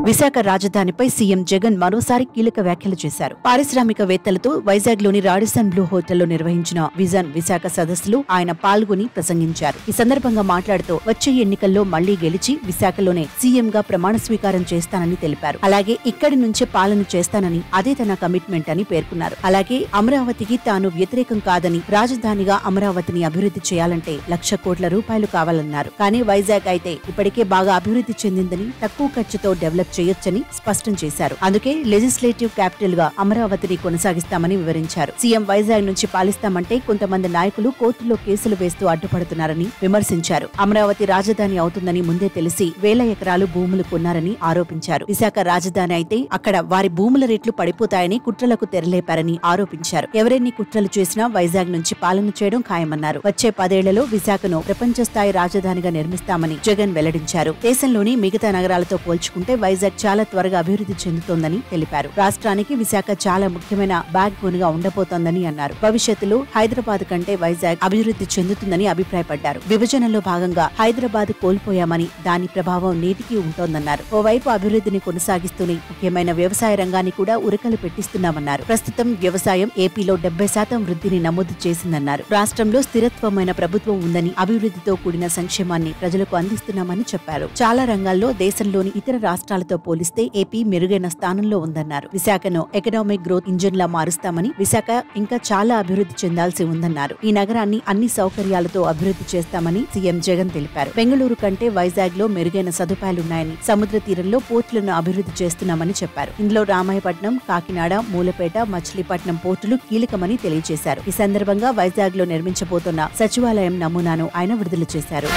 Visakha రాజధానిపై CM Jagan మరోసారి కీలక వ్యాఖ్యలు చేశారు. పారిశ్రామికవేత్తలతో వైజాగ్లోని రాడిసన్ బ్లూ హోటల్లో నిర్వహించిన విజన్ విశాఖ సదస్సులో ఆయన పాల్గొని ప్రసంగించారు. ఈ సందర్భంగా మాట్లాడుతూ వచ్చే ఎన్నికల్లో మళ్లీ గెలిచి విశాఖలోనే సీఎంగా ప్రమాణ స్వీకారం చేస్తానని తెలిపారు. అలాగే ఇక్కడి నుంచే పాలన చేస్తానని, అదే తన కమిట్మెంట్ అని పేర్కొన్నారు. అలాగే అమరావతికి తాను వ్యతిరేకం కాదని, రాజధానిగా అమరావతిని అభివృద్ధి చేయాలంటే 1,00,000 కోట్ల రూపాయలు కావాలన్నారు. కానీ వైజాగ్ అయితే ఇప్పటికే బాగా అభివృద్ధి చెందిందని, తక్కువ ఖర్చుతో డెవలప్ చేయొచ్చని స్పష్టం చేశారు. అందుకే లెజిస్లేటివ్ క్యాపిటల్ గా అమరావతిని కొనసాగిస్తామని వివరించారు. సీఎం వైజాగ్ నుంచి పాలిస్తామంటే కొంతమంది నాయకులు కోర్టులో కేసులు వేస్తూ అడ్డుపడుతున్నారని విమర్శించారు. అమరావతి రాజధాని అవుతుందని ముందే తెలిసి వేల ఎకరాలు భూములు కొన్నారని ఆరోపించారు. విశాఖ రాజధాని అయితే అక్కడ వారి భూముల రేట్లు పడిపోతాయని కుట్రలకు తెరలేపారని ఆరోపించారు. ఎవరెన్ని కుట్రలు చేసినా వైజాగ్ నుంచి పాలన చేయడం ఖాయమన్నారు. వచ్చే 10 ఏళ్లలో విశాఖను ప్రపంచ స్థాయి రాజధానిగా నిర్మిస్తామని జగన్ వెల్లడించారు. దేశంలోని మిగతా నగరాలతో పోల్చుకుంటే వైజాగ్ చాలా త్వరగా అభివృద్ధి చెందుతోందని తెలిపారు. రాష్ట్రానికి విశాఖ చాలా ముఖ్యమైన బ్యాక్ బోన్ గా ఉండబోతోందని అన్నారు. భవిష్యత్తులో హైదరాబాద్ కంటే వైజాగ్ అభివృద్ధి చెందుతుందని అభిప్రాయపడ్డారు. విభజనలో భాగంగా హైదరాబాద్ కోల్పోయామని, దాని ప్రభావం నేటికి ఉంటోందన్నారు. ఓవైపు అభివృద్ధిని కొనసాగిస్తూనే ముఖ్యమైన వ్యవసాయ రంగాన్ని కూడా ఉరకలు పెట్టిస్తున్నామన్నారు. ప్రస్తుతం వ్యవసాయం ఏపీలో 70% వృద్ధిని నమోదు చేసిందన్నారు. రాష్ట్రంలో స్థిరత్వమైన ప్రభుత్వం ఉందని, అభివృద్ధితో కూడిన సంక్షేమాన్ని ప్రజలకు అందిస్తున్నామని చెప్పారు. చాలా రంగాల్లో దేశంలోని ఇతర రాష్ట్రాలతో పోలిస్తే ఏపీ మెరుగైన స్థానంలో ఉందన్నారు. విశాఖను ఎకనామిక్ గ్రోత్ ఇంజిన్ లా మారుస్తామని, విశాఖ ఇంకా చాలా అభివృద్ధి చెందాల్సి ఉందన్నారు. ఈ నగరాన్ని అన్ని సౌకర్యాలతో అభివృద్ధి చేస్తామని సీఎం జగన్ తెలిపారు. బెంగళూరు కంటే వైజాగ్ లో మెరుగైన సదుపాయాలున్నాయని, సముద్ర తీరంలో పోర్టులను అభివృద్ధి చేస్తున్నామని చెప్పారు. ఇందులో రామాయపట్నం, కాకినాడ, మూలపేట, మచిలీపట్నం పోర్టులు కీలకమని తెలియజేశారు. ఈ సందర్భంగా వైజాగ్ లో నిర్మించబోతున్న సచివాలయం నమూనాను ఆయన విడుదల చేశారు.